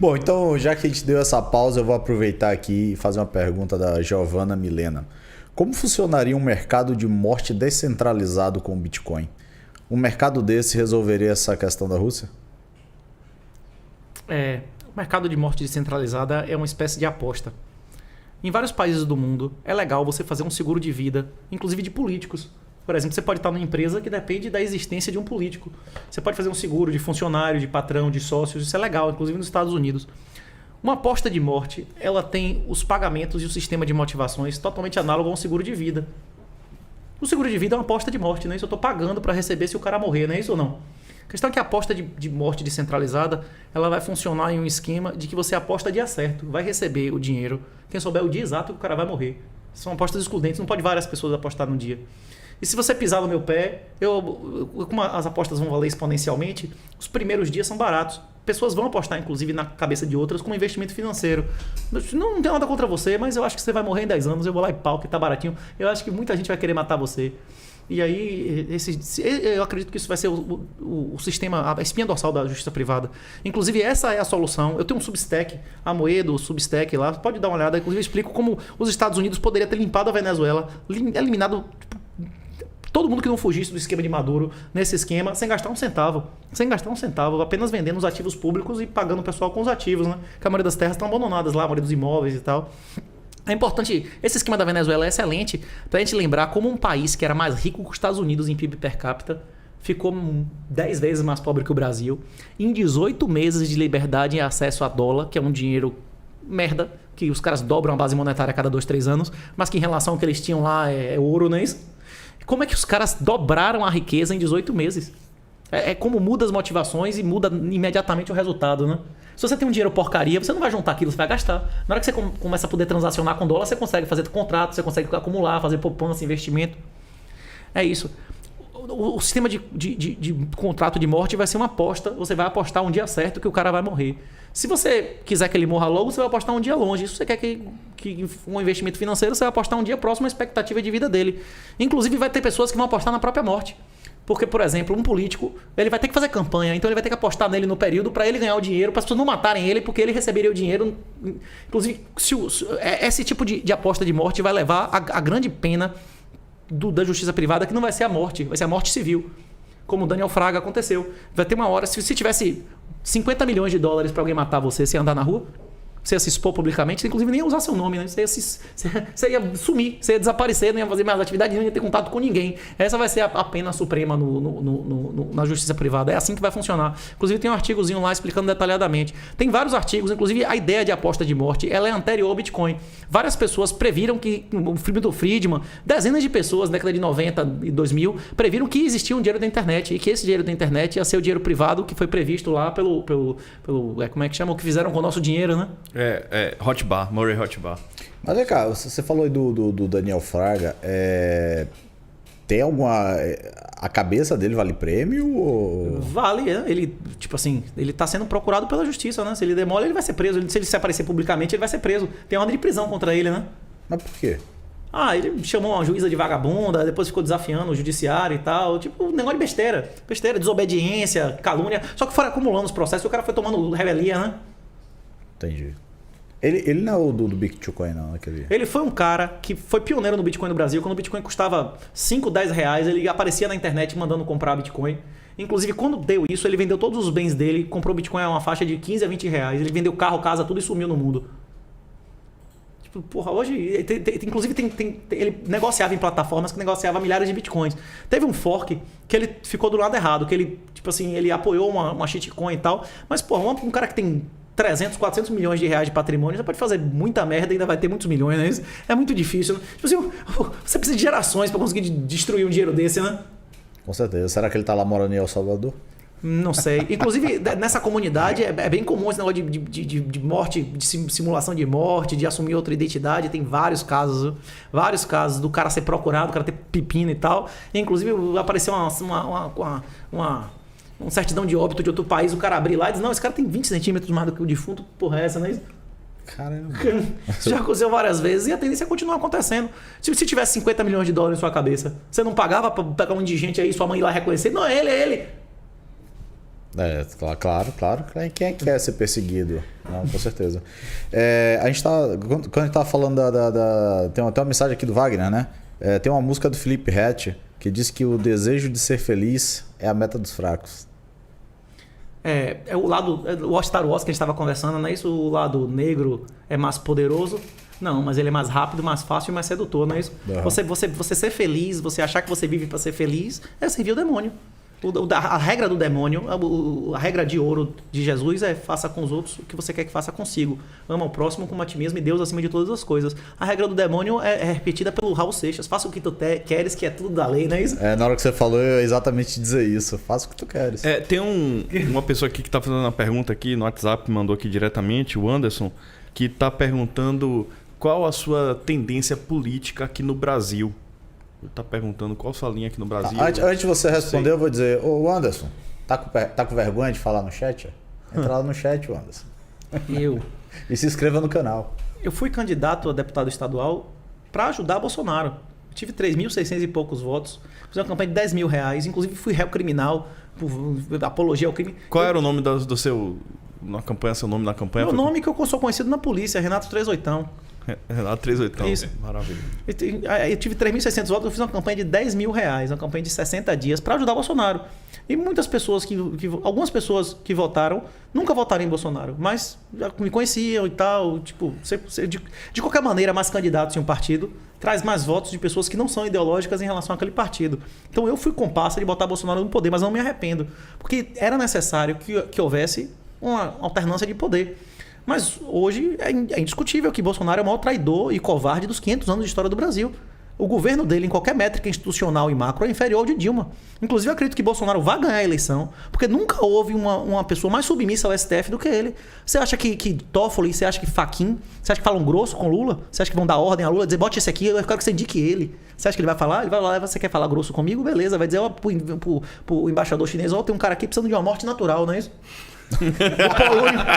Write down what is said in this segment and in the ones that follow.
Bom, então já que a gente deu essa pausa, eu vou aproveitar aqui e fazer uma pergunta da Giovanna Milena. Como funcionaria um mercado de morte descentralizado com o Bitcoin? Um mercado desse resolveria essa questão da Rússia? O mercado de morte descentralizada é uma espécie de aposta. Em vários países do mundo, é legal você fazer um seguro de vida, inclusive de políticos. Por exemplo, você pode estar numa empresa que depende da existência de um político. Você pode fazer um seguro de funcionário, de patrão, de sócios. Isso é legal, inclusive nos Estados Unidos. Uma aposta de morte, ela tem os pagamentos e o sistema de motivações totalmente análogo a um seguro de vida. O seguro de vida é uma aposta de morte, não é isso? Eu estou pagando para receber se o cara morrer, não é isso ou não? A questão é que a aposta de morte descentralizada, ela vai funcionar em um esquema de que você aposta dia certo, vai receber o dinheiro, quem souber o dia exato que o cara vai morrer. São apostas excludentes, não pode várias pessoas apostar num dia. E se você pisar no meu pé, como as apostas vão valer exponencialmente, os primeiros dias são baratos. Pessoas vão apostar, inclusive, na cabeça de outras como investimento financeiro. Não tem nada contra você, mas eu acho que você vai morrer em 10 anos, eu vou lá e pau, que tá baratinho. Eu acho que muita gente vai querer matar você. E aí, eu acredito que isso vai ser o sistema, a espinha dorsal da justiça privada. Inclusive, essa é a solução. Eu tenho um Substack, a Moedo, o Substack lá, pode dar uma olhada. Inclusive, eu explico como os Estados Unidos poderiam ter limpado a Venezuela, eliminado todo mundo que não fugisse do esquema de Maduro nesse esquema, sem gastar um centavo. Sem gastar um centavo, apenas vendendo os ativos públicos e pagando o pessoal com os ativos, né? Porque a maioria das terras estão abandonadas lá, a maioria dos imóveis e tal. É importante, esse esquema da Venezuela é excelente para a gente lembrar como um país que era mais rico que os Estados Unidos em PIB per capita ficou 10 vezes mais pobre que o Brasil. Em 18 meses de liberdade e acesso a dólar, que é um dinheiro merda, que os caras dobram a base monetária a cada 2, 3 anos, mas que em relação ao que eles tinham lá é ouro, não é isso? Como é que os caras dobraram a riqueza em 18 meses? É como muda as motivações e muda imediatamente o resultado, né? Se você tem um dinheiro porcaria, você não vai juntar aquilo, você vai gastar. Na hora que você começa a poder transacionar com dólar, você consegue fazer contrato, você consegue acumular, fazer poupança, investimento. É isso. O sistema de contrato de morte vai ser uma aposta. Você vai apostar um dia certo que o cara vai morrer. Se você quiser que ele morra logo, você vai apostar um dia longe. Se você quer que um investimento financeiro, você vai apostar um dia próximo à expectativa de vida dele. Inclusive, vai ter pessoas que vão apostar na própria morte. Porque, por exemplo, um político, ele vai ter que fazer campanha, então ele vai ter que apostar nele no período para ele ganhar o dinheiro, para as pessoas não matarem ele, porque ele receberia o dinheiro. Inclusive, esse tipo de aposta de morte vai levar a grande pena da justiça privada, que não vai ser a morte, vai ser a morte civil. Como o Daniel Fraga aconteceu. Vai ter uma hora, se tivesse 50 milhões de dólares para alguém matar você, você ia andar na rua? Você ia se expor publicamente, inclusive nem ia usar seu nome, né? Você ia sumir, você ia desaparecer, não ia fazer mais atividade, não ia ter contato com ninguém. Essa vai ser a pena suprema na justiça privada. É assim que vai funcionar. Inclusive tem um artigozinho lá explicando detalhadamente. Tem vários artigos, inclusive a ideia de aposta de morte, ela é anterior ao Bitcoin. Várias pessoas previram que, o Milton Friedman, dezenas de pessoas na década de 90 e 2000, previram que existia um dinheiro da internet e que esse dinheiro da internet ia ser o dinheiro privado que foi previsto lá pelo como é que chama? O que fizeram com o nosso dinheiro, né? Hotbar, Murray Hotbar. Mas vem cá, você falou aí do Daniel Fraga. Tem alguma... A cabeça dele vale prêmio? Ou... Vale, ele, tipo assim, ele tá sendo procurado pela justiça, né? Se ele demora, ele vai ser preso. Se ele se aparecer publicamente, ele vai ser preso. Tem ordem de prisão contra ele, né? Mas por quê? Ele chamou uma juíza de vagabunda, depois ficou desafiando o judiciário e tal. Tipo, um negócio de besteira. Besteira, desobediência, calúnia. Só que foram acumulando os processos e o cara foi tomando revelia, né? Entendi. Ele não é o do Bitcoin, não, aquele... Ele foi um cara que foi pioneiro no Bitcoin no Brasil. Quando o Bitcoin custava 5, 10 reais, ele aparecia na internet mandando comprar Bitcoin. Inclusive, quando deu isso, ele vendeu todos os bens dele, comprou Bitcoin a uma faixa de 15 a 20 reais. Ele vendeu carro, casa, tudo e sumiu no mundo. Tipo, porra, hoje... Inclusive, ele negociava em plataformas que negociava milhares de Bitcoins. Teve um fork que ele ficou do lado errado, que ele, tipo assim, ele apoiou uma shitcoin e tal. Mas, porra, um cara que tem 300, 400 milhões de reais de patrimônio, você pode fazer muita merda e ainda vai ter muitos milhões, né? Isso é muito difícil. Tipo assim, você precisa de gerações para conseguir destruir um dinheiro desse, né? Com certeza. Será que ele tá lá morando em El Salvador? Não sei. Inclusive, nessa comunidade é bem comum esse negócio de morte, de simulação de morte, de assumir outra identidade. Tem vários casos do cara ser procurado, do cara ter pepino e tal. E, inclusive, apareceu uma certidão de óbito de outro país, o cara abrir lá e diz, não, esse cara tem 20 centímetros mais do que o defunto, porra, essa, não é isso? Caramba. Isso já aconteceu várias vezes e a tendência é continuar acontecendo. Se tivesse 50 milhões de dólares em sua cabeça, você não pagava pra pegar um indigente aí, sua mãe ir lá reconhecer? Não, é ele. Claro. Quem é que quer ser perseguido? Não, com certeza. A gente quando a gente tava falando tem até uma mensagem aqui do Wagner, né? Tem uma música do Felipe Ret que diz que o desejo de ser feliz é a meta dos fracos. É o lado... O Star Wars que a gente estava conversando, não é isso? O lado negro é mais poderoso. Não, mas ele é mais rápido, mais fácil e mais sedutor, não é isso? Uhum. Você ser feliz, você achar que você vive para ser feliz, é servir o demônio. A regra do demônio, a regra de ouro de Jesus é faça com os outros o que você quer que faça consigo. Ama o próximo como a ti mesmo e Deus acima de todas as coisas. A regra do demônio é repetida pelo Raul Seixas. Faça o que tu queres, que é tudo da lei, não é isso? Na hora que você falou, eu ia exatamente dizer isso. Faça o que tu queres. Tem uma pessoa aqui que está fazendo uma pergunta aqui no WhatsApp, mandou aqui diretamente, o Anderson, que está perguntando qual a sua tendência política aqui no Brasil. Tá perguntando qual sua linha aqui no Brasil. Antes de você responder, eu vou dizer, ô Anderson, tá com vergonha de falar no chat? Entra lá no chat, Anderson. E se inscreva no canal. Eu fui candidato a deputado estadual para ajudar Bolsonaro. Eu tive 3.600 e poucos votos. Fiz uma campanha de R$10 mil. Inclusive fui réu criminal por apologia ao crime. Qual era o nome do seu... Na campanha, seu nome na campanha? O nome que eu sou conhecido na polícia, Renato 38. Renato 38. Isso. Maravilha. Eu tive 3.600 votos, eu fiz uma campanha de R$10 mil, uma campanha de 60 dias para ajudar Bolsonaro. E muitas pessoas algumas pessoas que votaram nunca votaram em Bolsonaro, mas já me conheciam e tal. Tipo, de qualquer maneira, mais candidatos em um partido traz mais votos de pessoas que não são ideológicas em relação àquele partido. Então eu fui comparsa de botar Bolsonaro no poder, mas não me arrependo, porque era necessário que houvesse uma alternância de poder. Mas hoje é indiscutível que Bolsonaro é o maior traidor e covarde dos 500 anos de história do Brasil. O governo dele, em qualquer métrica institucional e macro, é inferior ao de Dilma. Inclusive, eu acredito que Bolsonaro vai ganhar a eleição, porque nunca houve uma pessoa mais submissa ao STF do que ele. Você acha que Toffoli, você acha que Fachin, você acha que falam grosso com Lula? Você acha que vão dar ordem a Lula, dizer, bote esse aqui, eu quero que você indique ele. Você acha que ele vai falar? Ele vai lá, você quer falar grosso comigo? Beleza, vai dizer pro embaixador chinês, tem um cara aqui precisando de uma morte natural, não é isso?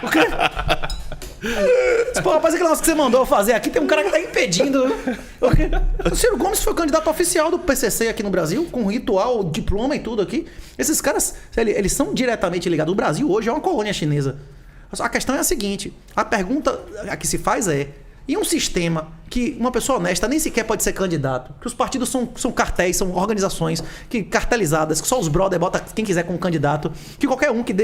O quê? Pô, rapaz, aquele negócio que você mandou eu fazer aqui, tem um cara que tá impedindo. O Ciro Gomes foi candidato oficial do PCC aqui no Brasil, com ritual, diploma e tudo aqui. Esses caras, eles são diretamente ligados. O Brasil hoje é uma colônia chinesa. A questão é a seguinte, a pergunta a que se faz é, em um sistema que uma pessoa honesta nem sequer pode ser candidato, que os partidos são cartéis, são organizações cartelizadas, que só os brothers botam quem quiser como candidato, que qualquer um que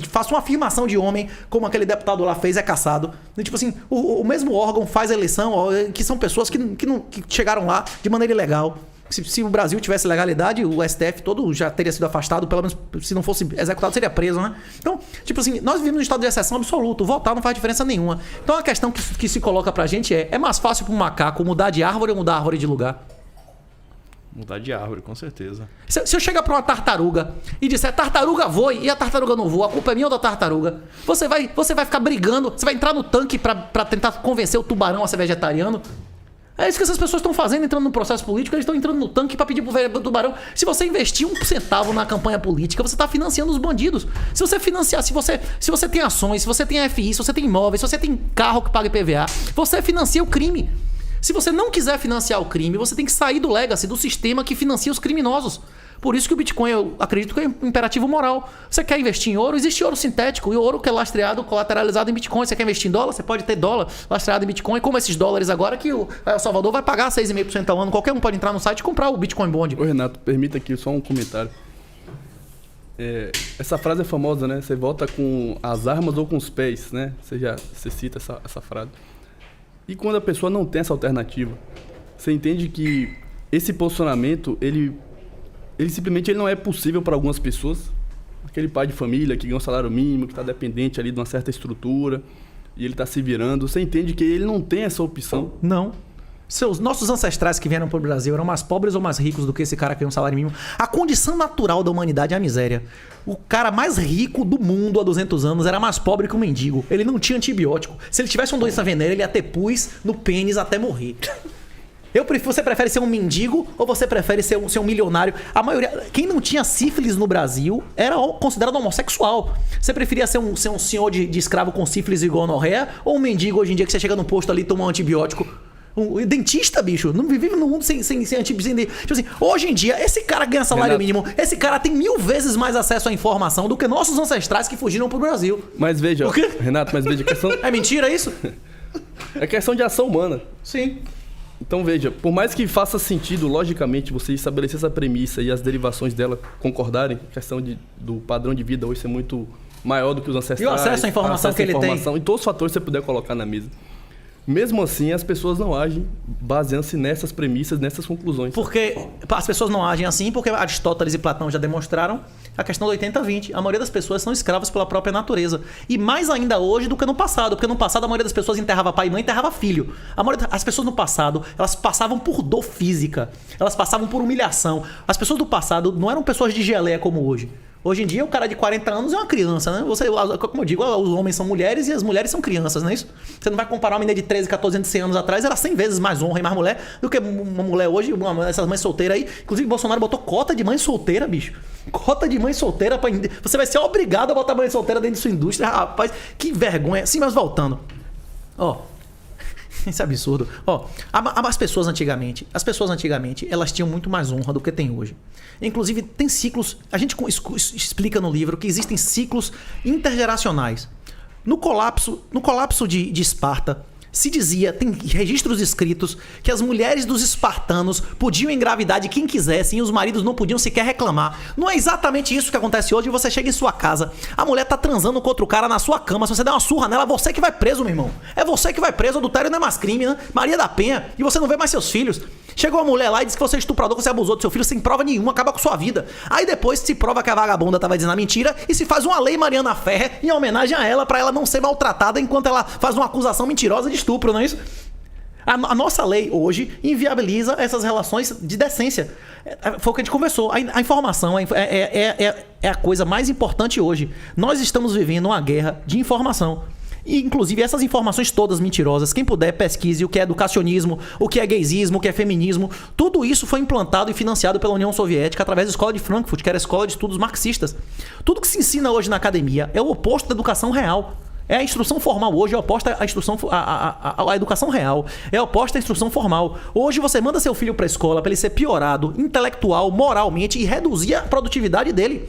faça uma afirmação de homem, como aquele deputado lá fez, é caçado. E, tipo assim, o mesmo órgão faz a eleição, que são pessoas que chegaram lá de maneira ilegal. Se o Brasil tivesse legalidade, o STF todo já teria sido afastado, pelo menos se não fosse executado, seria preso, né? Então, tipo assim, nós vivemos num estado de exceção absoluto, votar não faz diferença nenhuma. Então a questão que se coloca pra gente é mais fácil pro macaco mudar de árvore ou mudar a árvore de lugar? Mudar de árvore, com certeza. Se eu chegar pra uma tartaruga e disser, tartaruga voa, e a tartaruga não voa, a culpa é minha ou da tartaruga? Você vai ficar brigando, você vai entrar no tanque pra tentar convencer o tubarão a ser vegetariano? É isso que essas pessoas estão fazendo, entrando no processo político, eles estão entrando no tanque para pedir pro tubarão. Se você investir 1 centavo na campanha política, você está financiando os bandidos. Se você financiar, se você tem ações, se você tem FI, se você tem imóveis, se você tem carro que paga IPVA, você financia o crime. Se você não quiser financiar o crime, você tem que sair do legacy, do sistema que financia os criminosos. Por isso que o Bitcoin, eu acredito que é um imperativo moral. Você quer investir em ouro? Existe ouro sintético e ouro que é lastreado, colateralizado em Bitcoin. Você quer investir em dólar? Você pode ter dólar lastreado em Bitcoin. Como esses dólares agora que o El Salvador vai pagar 6,5% ao ano. Qualquer um pode entrar no site e comprar o Bitcoin Bond. Ô Renato, permita aqui só um comentário. Essa frase é famosa, né? Você vota com as armas ou com os pés, né? Você cita essa frase. E quando a pessoa não tem essa alternativa, você entende que esse posicionamento, ele simplesmente não é possível para algumas pessoas. Aquele pai de família que ganha um salário mínimo, que está dependente ali de uma certa estrutura, e ele está se virando. Você entende que ele não tem essa opção? Não. Nossos ancestrais que vieram para o Brasil eram mais pobres ou mais ricos do que esse cara que ganha um salário mínimo? A condição natural da humanidade é a miséria. O cara mais rico do mundo há 200 anos era mais pobre que um mendigo. Ele não tinha antibiótico. Se ele tivesse uma doença venérea, ele ia ter pus no pênis até morrer. Você prefere ser um mendigo ou você prefere ser um milionário? A maioria, quem não tinha sífilis no Brasil era considerado homossexual. Você preferia ser um senhor de escravo com sífilis e gonorreia ou um mendigo hoje em dia que você chega no posto ali e toma um antibiótico? O dentista, bicho, não vive no mundo sem tipo assim, hoje em dia, esse cara ganha salário mínimo, esse cara tem 1000 vezes mais acesso à informação do que nossos ancestrais que fugiram pro Brasil. Mas veja, O quê? Renato, a questão... É mentira isso? É questão de ação humana. Sim. Então veja, por mais que faça sentido, logicamente, você estabelecer essa premissa e as derivações dela concordarem, a questão do padrão de vida hoje ser muito maior do que os ancestrais. E o acesso à informação que ele tem. E todos os fatores que você puder colocar na mesa. Mesmo assim, as pessoas não agem baseando-se nessas premissas, nessas conclusões. Porque as pessoas não agem assim porque Aristóteles e Platão já demonstraram a questão do 80-20. A maioria das pessoas são escravas pela própria natureza. E mais ainda hoje do que no passado. Porque no passado a maioria das pessoas enterrava pai e mãe, enterrava filho. As pessoas no passado, elas passavam por dor física. Elas passavam por humilhação. As pessoas do passado não eram pessoas de geleia como hoje. Hoje em dia, o cara de 40 anos é uma criança, né? Como eu digo, os homens são mulheres e as mulheres são crianças, não é isso? Você não vai comparar uma menina de 13, 14 anos, 100 anos atrás, era 100 vezes mais honra e mais mulher do que uma mulher hoje, essas mães solteiras aí. Inclusive, Bolsonaro botou cota de mãe solteira, bicho. Cota de mãe solteira. Você vai ser obrigado a botar mãe solteira dentro de sua indústria. Rapaz, que vergonha. Sim, mas voltando. Isso é absurdo. As pessoas antigamente, elas tinham muito mais honra do que tem hoje. Inclusive, tem ciclos. A gente explica no livro que existem ciclos intergeracionais. No colapso de Esparta, se dizia, tem registros escritos, que as mulheres dos espartanos podiam engravidar de quem quisessem e os maridos não podiam sequer reclamar. Não é exatamente isso que acontece hoje. Você chega em sua casa, a mulher tá transando com outro cara na sua cama, se você der uma surra nela, é você que vai preso, meu irmão. É você que vai preso, adultério não é mais crime, né? Maria da Penha, e você não vê mais seus filhos. Chegou uma mulher lá e disse que você é estuprador, que você abusou do seu filho sem prova nenhuma, acaba com sua vida. Aí depois se prova que a vagabunda tava dizendo a mentira e se faz uma lei Mariana Ferrer em homenagem a ela, pra ela não ser maltratada enquanto ela faz uma acusação mentirosa de estupro, não é isso? A nossa lei hoje inviabiliza essas relações de decência. Foi o que a gente conversou. A informação é a coisa mais importante hoje. Nós estamos vivendo uma guerra de informação. E, inclusive, essas informações todas mentirosas, quem puder, pesquise o que é educacionismo, o que é gaysismo, o que é feminismo. Tudo isso foi implantado e financiado pela União Soviética através da Escola de Frankfurt, que era a escola de estudos marxistas. Tudo que se ensina hoje na academia é o oposto da educação real. A instrução formal hoje é oposta à educação real. É oposta à instrução formal. Hoje você manda seu filho para a escola para ele ser piorado intelectual, moralmente e reduzir a produtividade dele.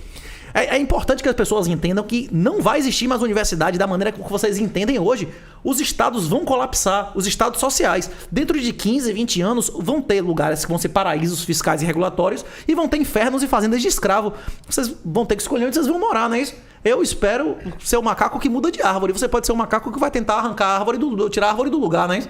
É importante que as pessoas entendam que não vai existir mais universidade da maneira que vocês entendem hoje. Os estados vão colapsar, os estados sociais. Dentro de 15, 20 anos, vão ter lugares que vão ser paraísos fiscais e regulatórios e vão ter infernos e fazendas de escravo. Vocês vão ter que escolher onde vocês vão morar, não é isso? Eu espero ser o macaco que muda de árvore. Você pode ser o macaco que vai tentar arrancar a árvore tirar a árvore do lugar, não é isso?